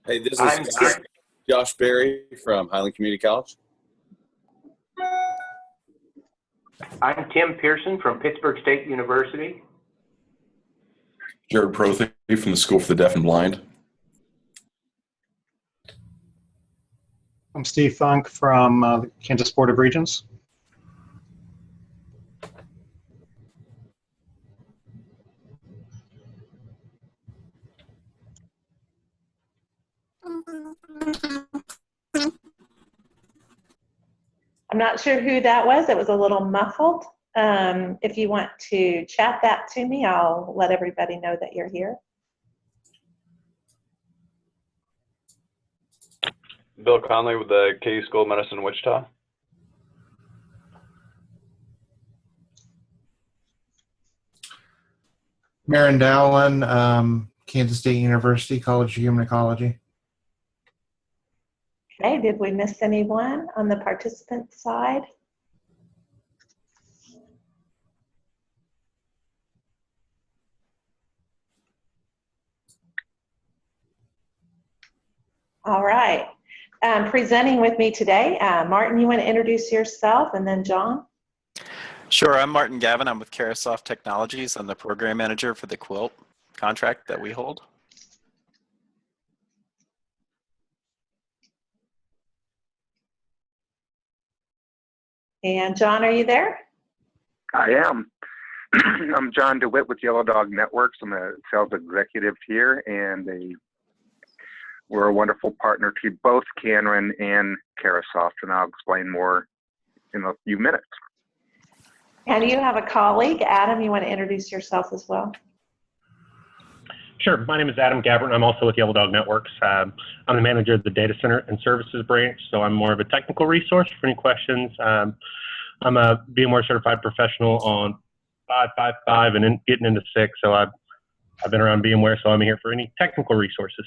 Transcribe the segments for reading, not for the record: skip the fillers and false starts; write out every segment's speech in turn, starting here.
Hey, this is Josh Berry from Highland Community College. I'm Tim Pearson from Pittsburgh State University. Jared Prothy from the School for the Deaf and Blind. I'm Steve Funk from the Kansas Board of Regents. I'm not sure who that was. It was a little muffled. If you want to chat that to me, I'll let everybody know that you're here. Bill Conley with the KU School of Medicine, Wichita. Marin Dowland, Kansas State University, College of Human Ecology. Okay, did we miss anyone on the participant side? All right. Presenting with me today, Martin, you want to introduce yourself, and then John? Sure, I'm Martin Gavin. I'm with Carahsoft Technologies. I'm the program manager for the Quilt contract that we hold. And John, are you there? I am. I'm John DeWitt with Yellow Dog Networks. I'm a sales executive here, and we're a wonderful partner to both KanREN and Carahsoft, and I'll explain more in a few minutes. And you have a colleague, Adam. You want to introduce yourself as well? Sure. My name is Adam Gavin. I'm also with Yellow Dog Networks. I'm the manager of the Data Center and Services branch, so I'm more of a technical resource for any questions. I'm a VMware certified professional on 5.5.5 and getting into 6, so I've been around VMware, so I'm here for any technical resources.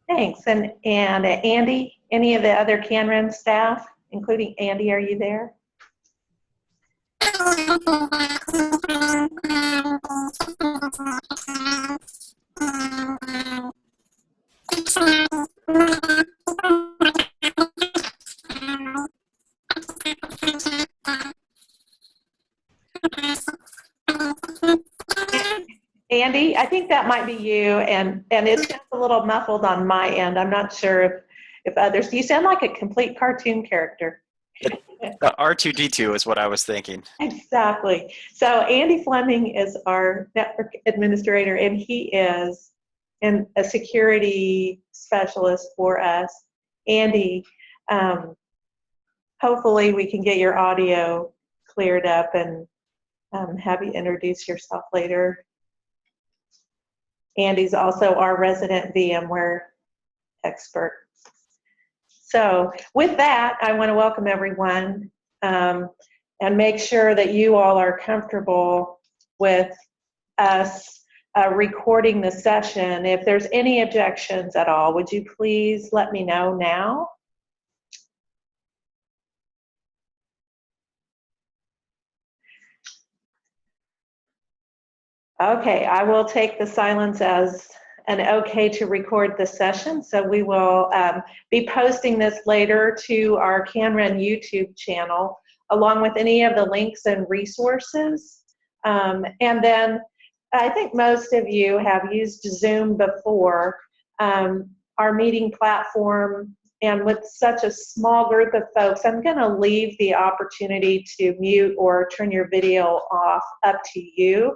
Thanks. And Andy, any of the other KanREN staff, including Andy, are you there? Andy, I think that might be you, and it's just a little muffled on my end. I'm not sure if others. You sound like a complete cartoon character. R2D2 is what I was thinking. Exactly. So Andy Fleming is our network administrator, and he is a security specialist for us. Andy, hopefully we can get your audio cleared up and have you introduce yourself later. Andy's also our resident VMware expert. So with that, I want to welcome everyone and make sure that you all are comfortable with us recording the session. If there's any objections at all, would you please let me know now? Okay, I will take the silence as an okay to record the session. So we will be posting this later to our KanREN YouTube channel, along with any of the links and resources. And then I think most of you have used Zoom before. Our meeting platform, and with such a small group of folks, I'm going to leave the opportunity to mute or turn your video off up to you.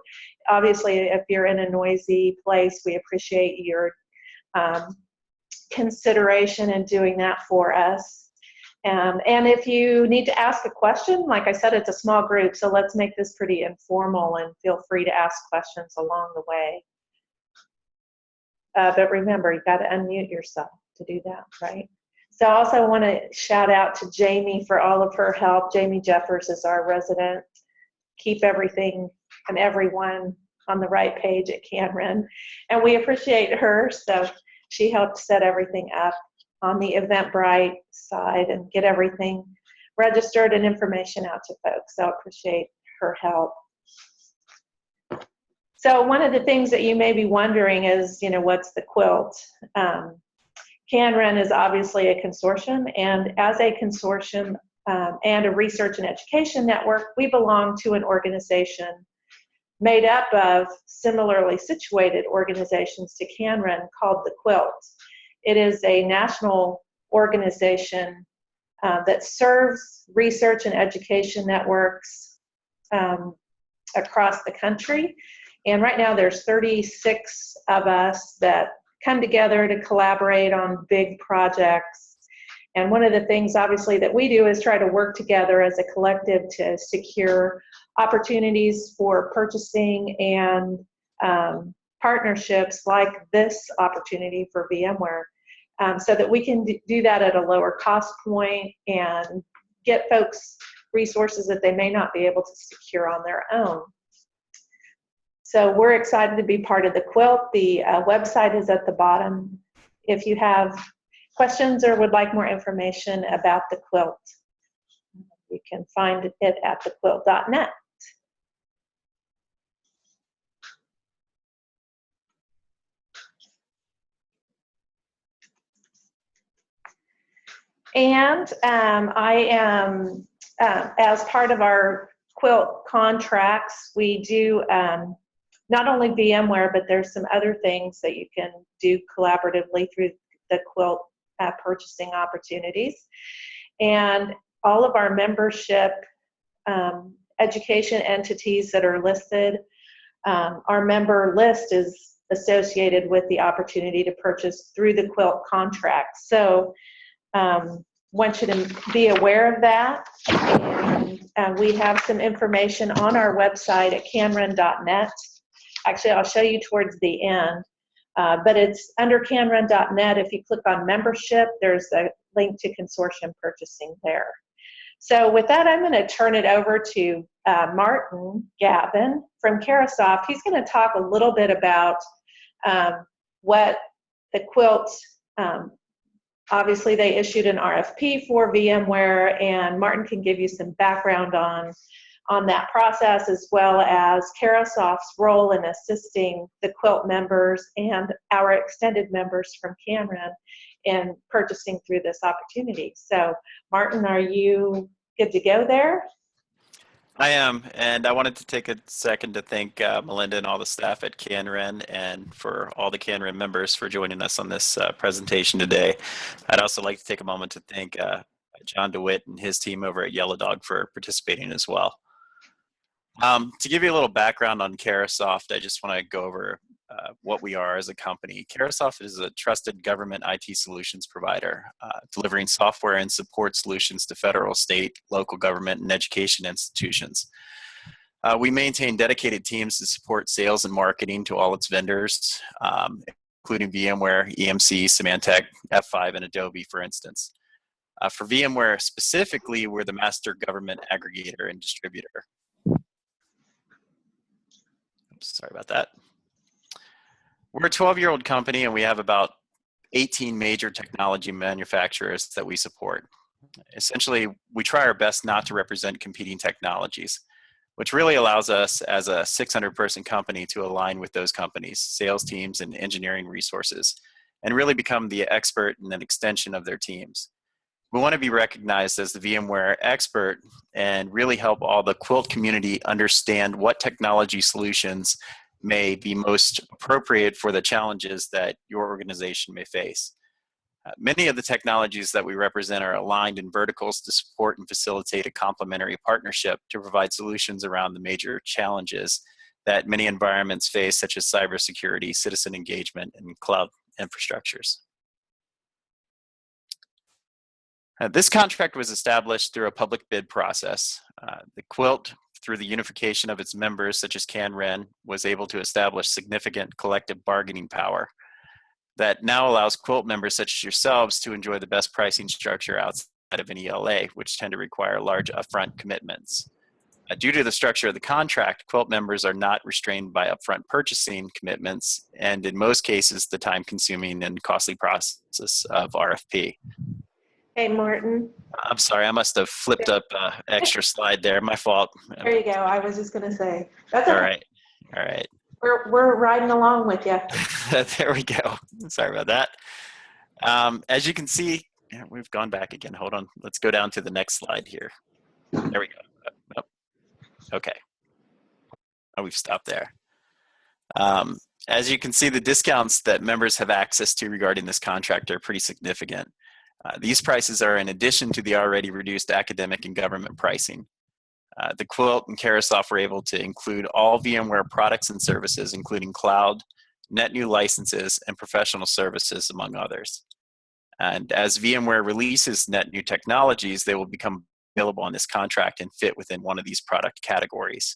Obviously, if you're in a noisy place, we appreciate your consideration in doing that for us. And if you need to ask a question, like I said, it's a small group, so let's make this pretty informal and feel free to ask questions along the way. But remember, you've got to unmute yourself to do that, right? So I also want to shout out to Jamie for all of her help. Jamie Jeffers is our resident. Keep everything and everyone on the right page at KanREN. And we appreciate her. So she helped set everything up on the Eventbrite side and get everything registered and information out to folks. So I appreciate her help. So one of the things that you may be wondering is, what's the quilt? KanREN is obviously a consortium, and as a consortium and a research and education network, we belong to an organization made up of similarly situated organizations to KanREN called the Quilt. It is a national organization that serves research and education networks across the country. And right now there's 36 of us that come together to collaborate on big projects. And one of the things obviously that we do is try to work together as a collective to secure opportunities for purchasing and partnerships like this opportunity for VMware, so that we can do that at a lower cost point and get folks resources that they may not be able to secure on their own. So we're excited to be part of the Quilt. The website is at the bottom. If you have questions or would like more information about the Quilt, you can find it at thequilt.net. And I am, as part of our Quilt contracts, we do not only VMware, but there's some other things that you can do collaboratively through the Quilt purchasing opportunities. And all of our membership education entities that are listed, our member list is associated with the opportunity to purchase through the Quilt contract. So one should be aware of that. And we have some information on our website at kanren.net. Actually, I'll show you towards the end. But it's under kanren.net. If you click on membership, there's a link to consortium purchasing there. So with that, I'm going to turn it over to Martin Gavin from Carahsoft. He's going to talk a little bit about what the Quilt, obviously they issued an RFP for VMware, and Martin can give you some background on that process, as well as Carahsoft's role in assisting the Quilt members and our extended members from KanREN in purchasing through this opportunity. So Martin, are you good to go there? I am, and I wanted to take a second to thank Melinda and all the staff at KanREN, and for all the KanREN members for joining us on this presentation today. I'd also like to take a moment to thank John DeWitt and his team over at Yellow Dog for participating as well. To give you a little background on Carahsoft, I just want to go over what we are as a company. Carahsoft is a trusted government IT solutions provider, delivering software and support solutions to federal, state, local government, and education institutions. We maintain dedicated teams to support sales and marketing to all its vendors, including VMware, EMC, Symantec, F5, and Adobe, for instance. For VMware specifically, we're the master government aggregator and distributor. Sorry about that. We're a 12-year-old company, and we have about 18 major technology manufacturers that we support. Essentially, we try our best not to represent competing technologies, which really allows us as a 600-person company to align with those companies, sales teams, and engineering resources, and really become the expert and an extension of their teams. We want to be recognized as the VMware expert and really help all the Quilt community understand what technology solutions may be most appropriate for the challenges that your organization may face. Many of the technologies that we represent are aligned in verticals to support and facilitate a complementary partnership to provide solutions around the major challenges that many environments face, such as cybersecurity, citizen engagement, and cloud infrastructures. This contract was established through a public bid process. The Quilt, through the unification of its members, such as KanREN, was able to establish significant collective bargaining power that now allows Quilt members such as yourselves to enjoy the best pricing structure outside of an ELA, which tend to require large upfront commitments. Due to the structure of the contract, Quilt members are not restrained by upfront purchasing commitments, and in most cases, the time-consuming and costly process of RFP. Hey, Martin. I'm sorry, I must have flipped up an extra slide there. My fault. There you go. I was just going to say. That's all okay. right. All right. We're riding along with you. There we go. Sorry about that. As you can see, yeah, we've gone back again. Hold on. Let's go down to the next slide here. There we go. Oh, okay. Oh, we've stopped there. As you can see, the discounts that members have access to regarding this contract are pretty significant. These prices are in addition to the already reduced academic and government pricing. The Quilt and Carahsoft were able to include all VMware products and services, including cloud, net new licenses, and professional services, among others. And as VMware releases net new technologies, they will become available on this contract and fit within one of these product categories.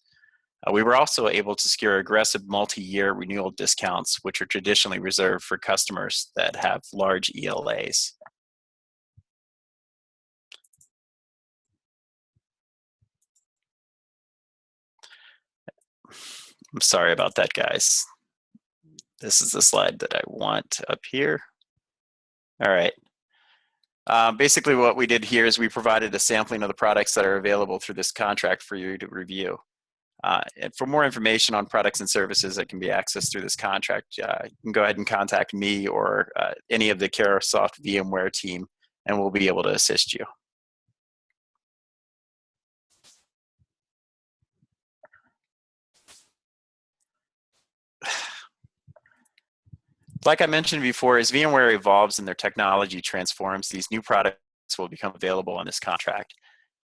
We were also able to secure aggressive multi-year renewal discounts, which are traditionally reserved for customers that have large ELAs. I'm sorry about that, guys. This is the slide that I want up here. All right. Basically what we did here is we provided a sampling of the products that are available through this contract for you to review. And for more information on products and services that can be accessed through this contract, you can go ahead and contact me or any of the Carahsoft VMware team, and we'll be able to assist you. Like I mentioned before, as VMware evolves and their technology transforms, these new products will become available on this contract.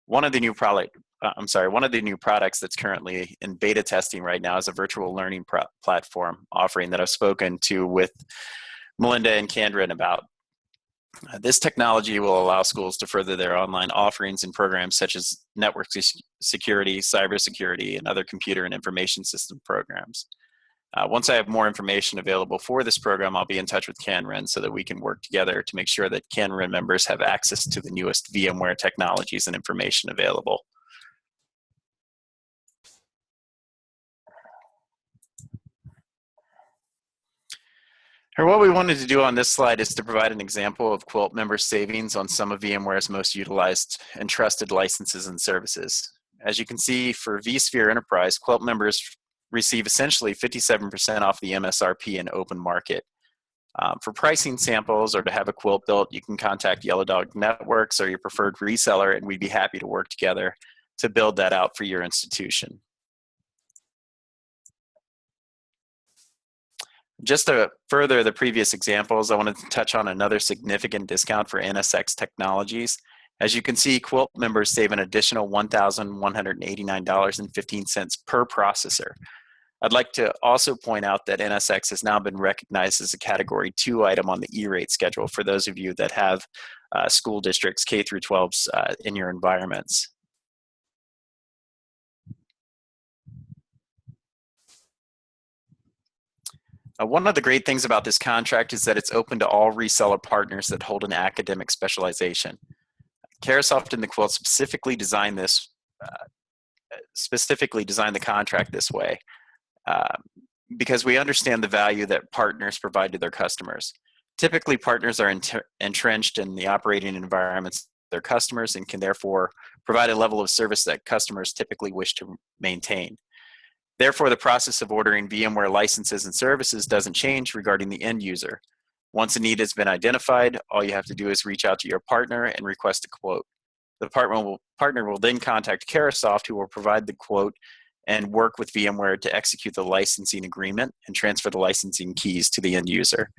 One of the new products that's currently in beta testing right now is a virtual learning platform offering that I've spoken to with Melinda and KanREN about. This technology will allow schools to further their online offerings and programs such as network security, cybersecurity, and other computer and information system programs. Once I have more information available for this program, I'll be in touch with KanREN so that we can work together to make sure that KanREN members have access to the newest VMware technologies and information available. And what we wanted to do on this slide is to provide an example of Quilt member savings on some of VMware's most utilized and trusted licenses and services. As you can see, for vSphere Enterprise, Quilt members receive essentially 57% off the MSRP in open market. For pricing samples or to have a quilt built, you can contact Yellow Dog Networks or your preferred reseller, and we'd be happy to work together to build that out for your institution. Just to further the previous examples, I wanted to touch on another significant discount for NSX Technologies. As you can see, Quilt members save an additional $1,189.15 per processor. I'd like to also point out that NSX has now been recognized as a Category 2 item on the E-rate schedule for those of you that have school districts K through 12s in your environments. One of the great things about this contract is that it's open to all reseller partners that hold an academic specialization. Carahsoft and the Quilt specifically designed the contract this way because we understand the value that partners provide to their customers. Typically, partners are entrenched in the operating environments of their customers and can therefore provide a level of service that customers typically wish to maintain. Therefore, the process of ordering VMware licenses and services doesn't change regarding the end user. Once a need has been identified, all you have to do is reach out to your partner and request a quote. The partner will then contact Carahsoft, who will provide the quote and work with VMware to execute the licensing agreement and transfer the licensing keys to the end user.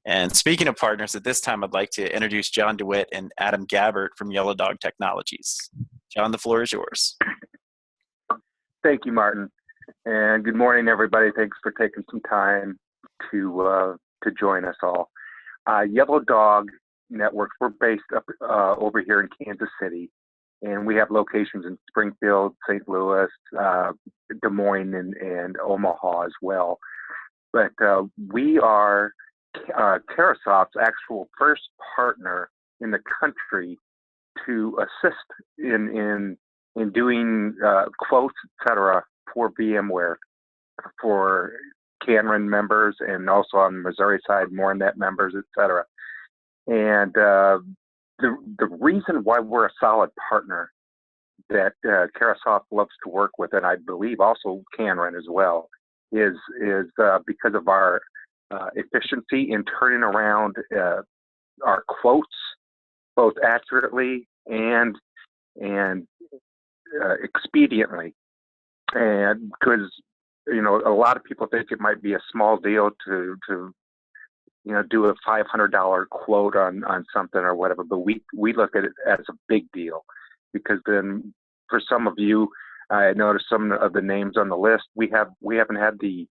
And speaking of partners, at this time, I'd like to introduce John DeWitt and Adam Gabbert from Yellow Dog Technologies. John, the floor is yours. Thank you, Martin. And good morning, everybody. Thanks for taking some time to join us all. Yellow Dog Networks, we're based up over here in Kansas City, and we have locations in Springfield, St. Louis, Des Moines, and Omaha as well. But we are Carahsoft's actual first partner in the country to assist in doing quotes, etc., for VMware, for KanREN members, and also on the Missouri side, MoreNet members, etc. And the reason why we're a solid partner that Carahsoft loves to work with, and I believe also KanREN as well, is because of our efficiency in turning around our quotes both accurately and expediently. And because, you know, a lot of people think it might be a small deal to you know, do a $500 quote on something or whatever, but we look at it as a big deal, because then for some of you, I noticed some of the names on the list, we haven't had the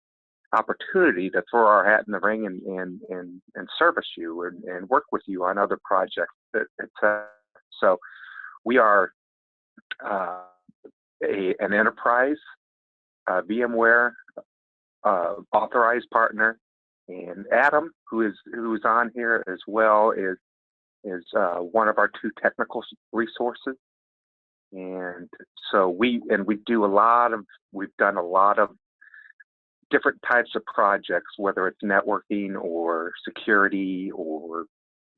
opportunity to throw our hat in the ring and service you and work with you on other projects, etc. So we are an enterprise VMware authorized partner, and Adam, who's on here as well, is one of our 2 technical resources. And so we've done a lot of different types of projects, whether it's networking or security or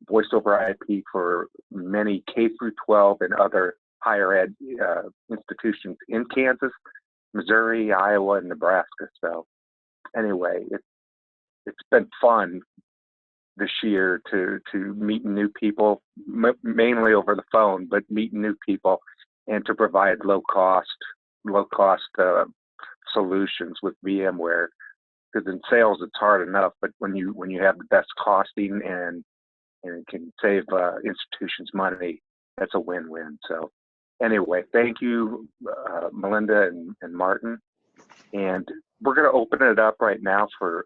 voice over IP for many K through 12 and other higher ed institutions in Kansas, Missouri, Iowa, and Nebraska. So anyway, it's been fun this year to meet new people, mainly over the phone, but meeting new people and to provide low cost solutions with VMware. Because in sales it's hard enough, but when you have the best costing and can save institutions money, that's a win-win. So anyway, thank you, Melinda and Martin. And we're going to open it up right now for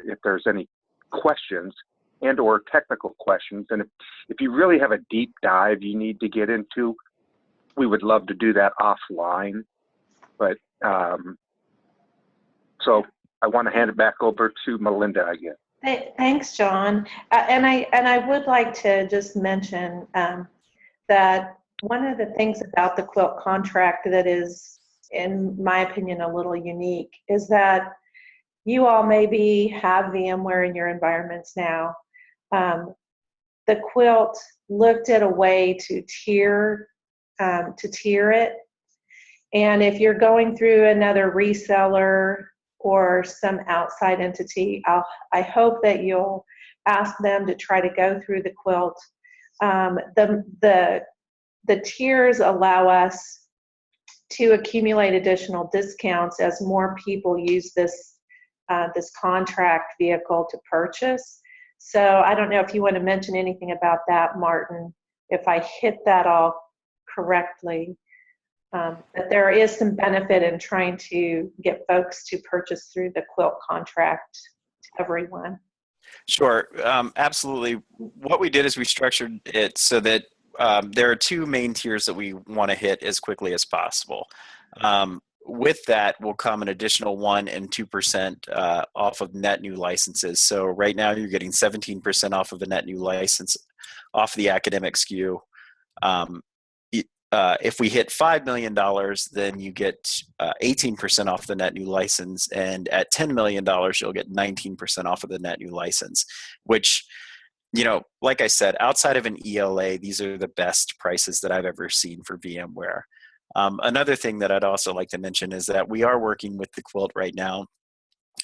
if there's any questions and or technical questions. And if you really have a deep dive you need to get into, we would love to do that offline. But so I want to hand it back over to Melinda, I guess. Thanks, John. And I would like to just mention that one of the things about the Quilt contract that is, in my opinion, a little unique is that you all maybe have VMware in your environments now. The Quilt looked at a way to tier it. And if you're going through another reseller or some outside entity, I hope that you'll ask them to try to go through the Quilt. The tiers allow us to accumulate additional discounts as more people use this contract vehicle to purchase. So I don't know if you want to mention anything about that, Martin, if I hit that all correctly. But there is some benefit in trying to get folks to purchase through the Quilt contract to everyone. Sure, absolutely. What we did is we structured it so that there are 2 main tiers that we want to hit as quickly as possible. With that will come an additional 1% and 2% off of net new licenses. So right now you're getting 17% off of the net new license off the academic SKU. If we hit $5 million, then you get 18% off the net new license, and at $10 million, you'll get 19% off of the net new license, which, you know, like I said, outside of an ELA, these are the best prices that I've ever seen for VMware. Another thing that I'd also like to mention is that we are working with the Quilt right now,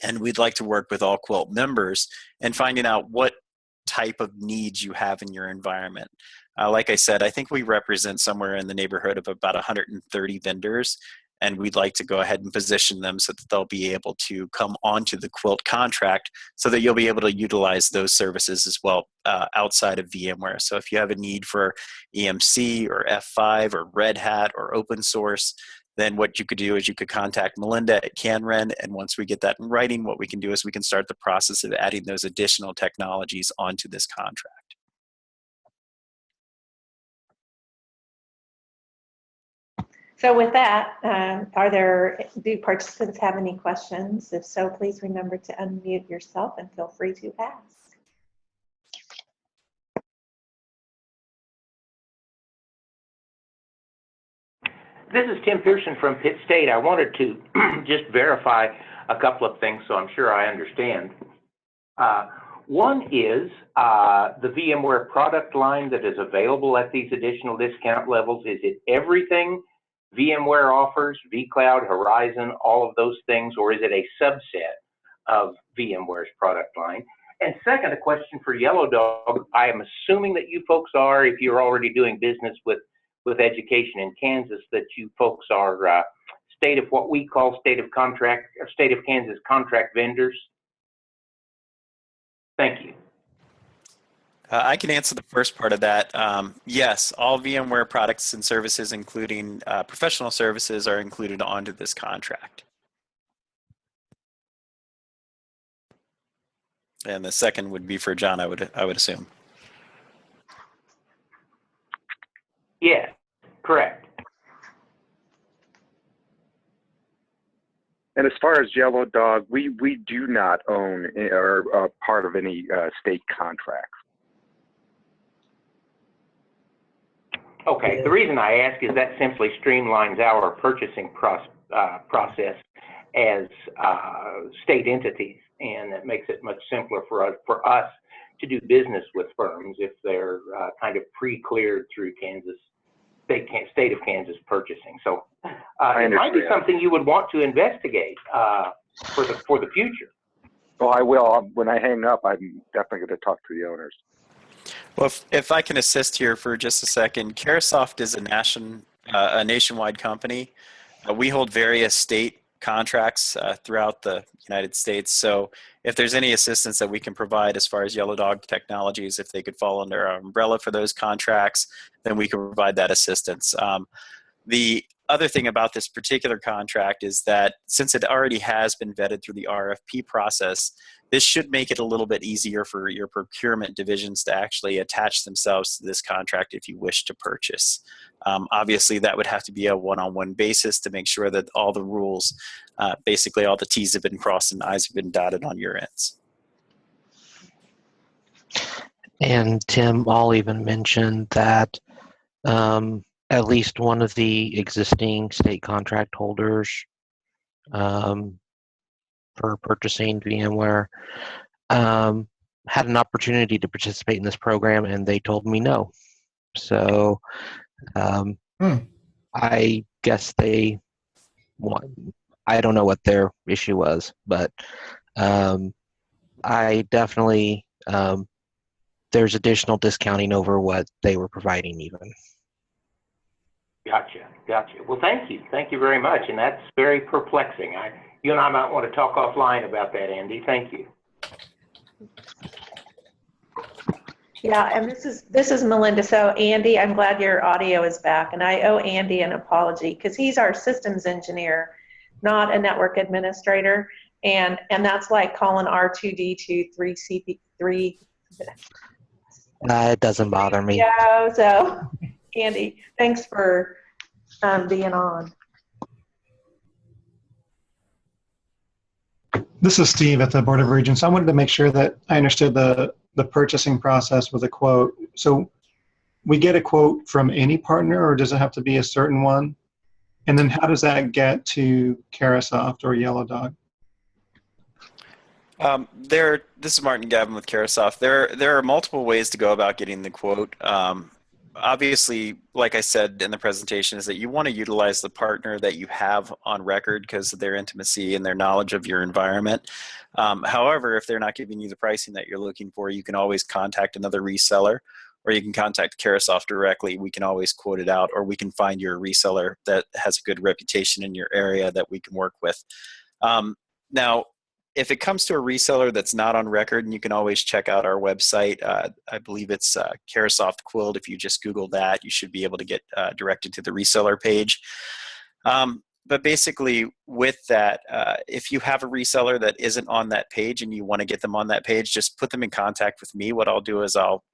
and we'd like to work with all Quilt members and finding out what type of needs you have in your environment. Like I said, I think we represent somewhere in the neighborhood of about 130 vendors, and we'd like to go ahead and position them so that they'll be able to come onto the Quilt contract so that you'll be able to utilize those services as well outside of VMware. So if you have a need for EMC or F5 or Red Hat or open source, then what you could do is you could contact Melinda at KanREN, and once we get that in writing, what we can do is we can start the process of adding those additional technologies onto this contract. So with that, do participants have any questions? If so, please remember to unmute yourself and feel free to ask. This is Tim Pearson from Pitt State. I wanted to just verify a couple of things so I'm sure I understand. One is the VMware product line that is available at these additional discount levels. Is it everything VMware offers, vCloud, Horizon, all of those things, or is it a subset of VMware's product line? And second, a question for Yellow Dog. I am assuming that you folks are, if you're already doing business with education in Kansas, that you folks are what we call state of Kansas contract vendors. Thank you. I can answer the first part of that. Yes, all VMware products and services, including professional services, are included onto this contract. And the second would be for John, I would assume. Yes, correct. And as far as Yellow Dog, we do not own or are part of any state contracts. Okay, the reason I ask is that simply streamlines our purchasing process as state entities, and it makes it much simpler for us to do business with firms if they're kind of pre-cleared through state of Kansas purchasing. So it might be something you would want to investigate for the future. Well, I will. When I hang up, I'm definitely going to talk to the owners. Well, if I can assist here for just a second, Carahsoft is a nationwide company. We hold various state contracts throughout the United States. So if there's any assistance that we can provide as far as Yellow Dog Technologies, if they could fall under our umbrella for those contracts, then we can provide that assistance. The other thing about this particular contract is that since it already has been vetted through the RFP process, this should make it a little bit easier for your procurement divisions to actually attach themselves to this contract if you wish to purchase. Obviously, that would have to be a one-on-one basis to make sure that all the rules, basically all the T's have been crossed and I's have been dotted on your ends. And Tim, I'll even mention that at least one of the existing state contract holders for purchasing VMware had an opportunity to participate in this program, and they told me no. So I guess they won. I don't know what their issue was, but I definitely there's additional discounting over what they were providing even. Gotcha. Well, thank you very much, and that's very perplexing. You and I might want to talk offline about that, Andy. Thank you. Yeah, and this is Melinda. So Andy, I'm glad your audio is back, and I owe Andy an apology because he's our systems engineer, not a network administrator, and that's like calling R2D2 3CP3. It doesn't bother me. Yeah, so Andy, thanks for being on. This is Steve at the Board of Regents. I wanted to make sure that I understood the purchasing process with a quote. So we get a quote from any partner, or does it have to be a certain one? And then how does that get to Carahsoft or Yellow Dog? This is Martin Gavin with Carahsoft. There are multiple ways to go about getting the quote. Obviously, like I said in the presentation, is that you want to utilize the partner that you have on record because of their intimacy and their knowledge of your environment. However, if they're not giving you the pricing that you're looking for, you can always contact another reseller, or you can contact Carahsoft directly. We can always quote it out, or we can find your reseller that has a good reputation in your area that we can work with. Now, if it comes to a reseller that's not on record, and you can always check out our website, I believe it's Carahsoft Quilt. If you just Google that, you should be able to get directed to the reseller page. But basically with that, if you have a reseller that isn't on that page and you want to get them on that page, just put them in contact with me. What I'll do is I'll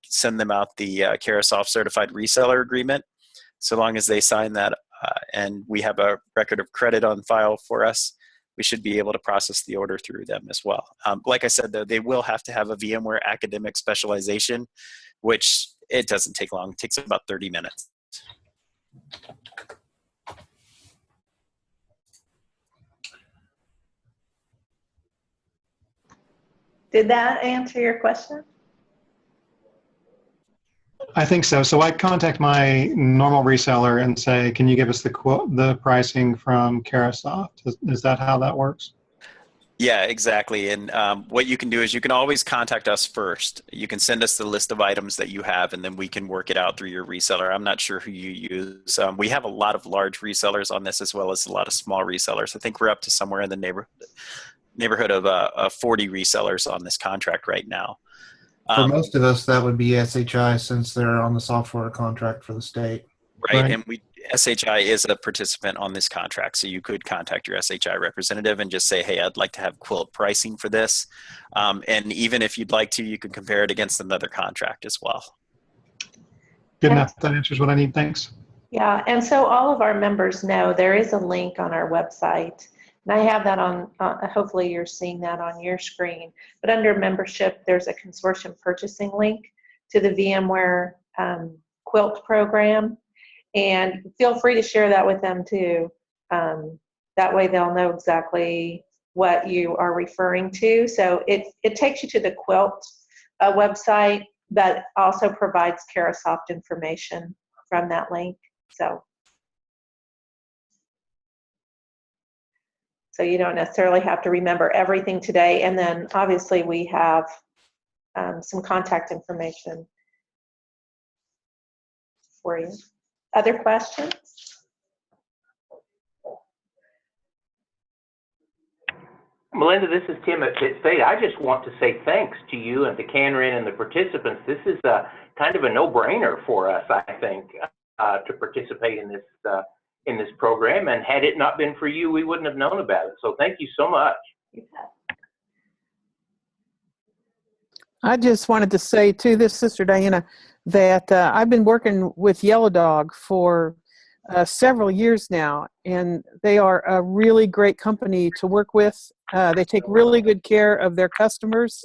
send them out the Carahsoft Certified Reseller Agreement, so long as they sign that and we have a record of credit on file for us. We should be able to process the order through them as well. Like I said, though, they will have to have a VMware academic specialization, which it doesn't take long. It takes about 30 minutes. Did that answer your question? I think so. So I contact my normal reseller and say, can you give us the pricing from Carahsoft? Is that how that works? Yeah, exactly. And what you can do is you can always contact us first. You can send us the list of items that you have, and then we can work it out through your reseller. I'm not sure who you use. We have a lot of large resellers on this as well as a lot of small resellers. I think we're up to somewhere in the neighborhood of 40 resellers on this contract right now. For most of us, that would be SHI since they're on the software contract for the state. Right, and SHI is a participant on this contract, so you could contact your SHI representative and just say, hey, I'd like to have Quilt pricing for this. And even if you'd like to, you can compare it against another contract as well. Good enough. That answers what I need. Thanks. Yeah, and so all of our members know there is a link on our website. And I have that on, hopefully you're seeing that on your screen. But under membership, there's a consortium purchasing link to the VMware Quilt program. And feel free to share that with them too. That way they'll know exactly what you are referring to. So it takes you to the Quilt website, but also provides Carahsoft information from that link. So you don't necessarily have to remember everything today. And then obviously we have some contact information for you. Other questions? Melinda, this is Tim at Pitt State. I just want to say thanks to you and to KanREN and the participants. This is kind of a no-brainer for us, I think, to participate in this program. And had it not been for you, we wouldn't have known about it. So thank you so much. I just wanted to say to this, Sister Diana, that I've been working with Yellow Dog for several years now, and they are a really great company to work with. They take really good care of their customers,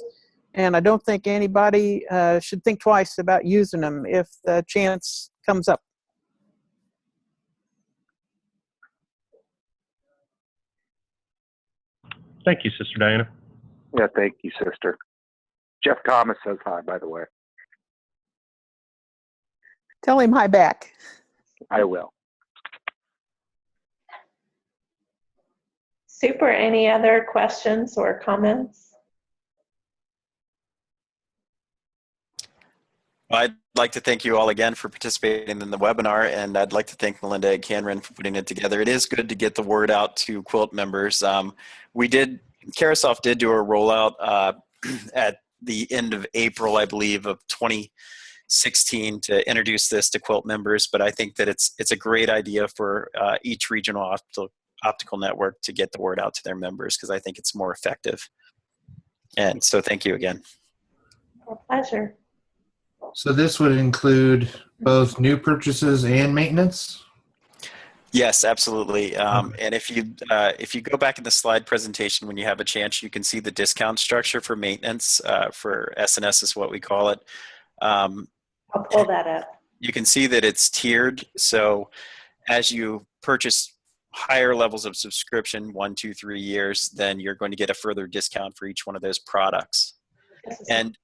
and I don't think anybody should think twice about using them if the chance comes up. Thank you, Sister Diana. Yeah, thank you, sister. Jeff Thomas says hi, by the way. Tell him hi back. I will. Super. Any other questions or comments? I'd like to thank you all again for participating in the webinar, and I'd like to thank Melinda and KanREN for putting it together. It is good to get the word out to Quilt members. Carahsoft did do a rollout at the end of April, I believe, of 2016 to introduce this to Quilt members, but I think that it's a great idea for each regional optical network to get the word out to their members, because I think it's more effective. And so thank you again. A pleasure. So this would include both new purchases and maintenance? Yes, absolutely. And if you go back in the slide presentation when you have a chance, you can see the discount structure for maintenance. For S&S is what we call it. I'll pull that up. You can see that it's tiered. So as you purchase higher levels of subscription, 1, 2, 3 years, then you're going to get a further discount for each one of those products. And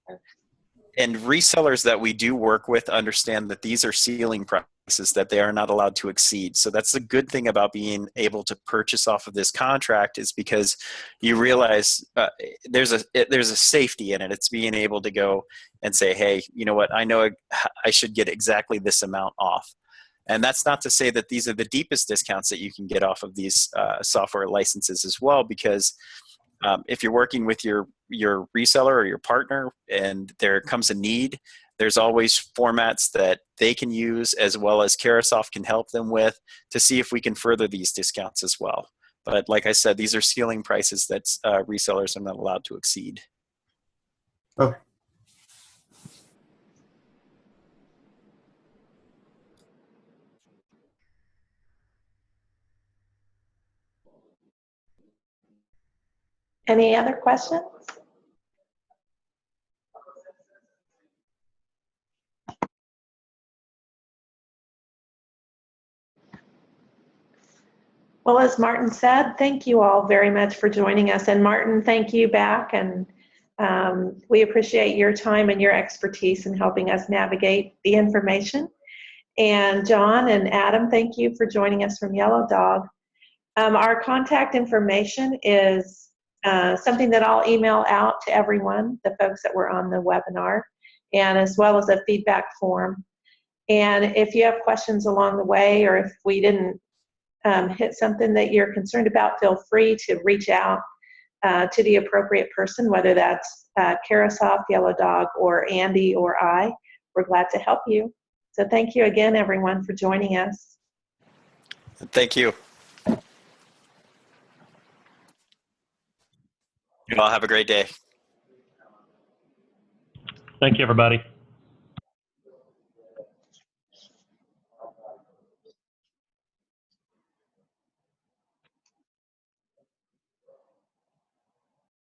resellers that we do work with understand that these are ceiling prices that they are not allowed to exceed. So that's the good thing about being able to purchase off of this contract, is because you realize there's a safety in it. It's being able to go and say, hey, you know what, I know I should get exactly this amount off. And that's not to say that these are the deepest discounts that you can get off of these software licenses as well, because if you're working with your reseller or your partner and there comes a need, there's always formats that they can use, as well as Carahsoft can help them with, to see if we can further these discounts as well. But like I said, these are ceiling prices that resellers are not allowed to exceed. Okay. Any other questions? Well, as Martin said, thank you all very much for joining us. And Martin, thank you back. And we appreciate your time and your expertise in helping us navigate the information. And John and Adam, thank you for joining us from Yellow Dog. Our contact information is something that I'll email out to everyone, the folks that were on the webinar, and as well as a feedback form. And if you have questions along the way, or if we didn't hit something that you're concerned about, feel free to reach out to the appropriate person, whether that's Carahsoft, Yellow Dog, or Andy or I. We're glad to help you. So thank you again, everyone, for joining us. Thank you. You all have a great day. Thank you, everybody.